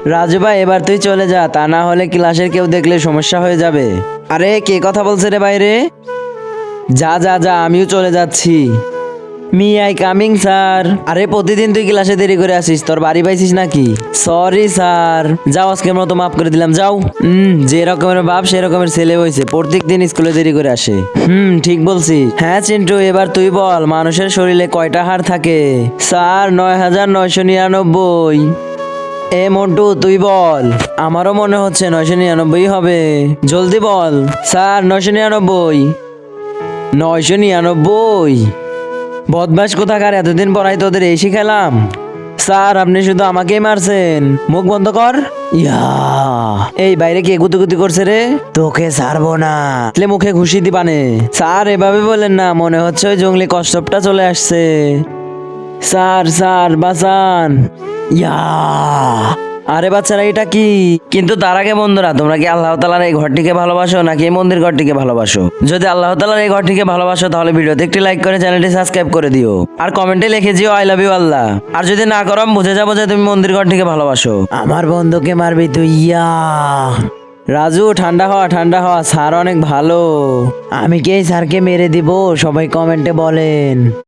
রাজু ভাই এবার তুই চলে যা, তা না হলে ক্লাসের কেউ দেখলে সমস্যা হয়ে যাবে। আরে কে কথা বলছে রে বাইরে? যা যা যা, আমিও চলে যাচ্ছি। Me I coming sir. আরে প্রতিদিন তুই ক্লাসে দেরি করে আসিস, তোর বাড়ি পাইছিস নাকি? Sorry sir. যাও, আজকের মতো মাফ করে দিলাম, যাও। যে রকমের বাপ সে রকমের ছেলে হয়েছে, প্রত্যেক দিন স্কুলে দেরি করে আসে। ঠিক বলছিস। হ্যাঁ চিন্টু, এবার তুই বল, মানুষের শরীরে কয়টা হাড় থাকে? স্যার 9999। এ মন্টু তুই বল। আমারও মনে হচ্ছে 999 হবে। জলদি বল। স্যার 999। 999। বদমাস কোথাকার, এতদিন পড়াই তোদের এই শিখালাম? স্যার আপনি শুধু আমাকেই মারছেন। মুখ বন্ধ কর। ইয়া, এই বাইরে কে গুতুগুতি করছে রে? তোকে ছাড়বো না, তাহলে মুখে ঘুষি দিবানে। স্যার এভাবে বলেন না, মনে হচ্ছে ওই জঙ্গলি কচ্ছপটা চলে আসছে। স্যার স্যার বাঁচান। ইয়া, আরে বাচ্চারা এটা কি? কিন্তু তার আগে বন্ধুরা, তোমরা কি আল্লাহ তাআলার এই ঘরটিকে ভালোবাসো নাকি এই মন্দির ঘরটিকে ভালোবাসো? যদি আল্লাহ তাআলার এই ঘরটিকে ভালোবাসো তাহলে ভিডিওতে একটি লাইক করে চ্যানেলটি সাবস্ক্রাইব করে দিও, আর কমেন্টে লিখে দিও আই লাভ ইউ আল্লাহ। আর যদি না করো আমি বুঝে যাবো যে তুমি মন্দির ঘরটিকে ভালোবাসো। আমার বন্ধুকে মারবি তুই? ইয়া, রাজু ঠান্ডা হওয়া ঠান্ডা হওয়া, স্যার অনেক ভালো। আমি কি এই স্যারকে মেরে দিব? সবাই কমেন্টে বলেন।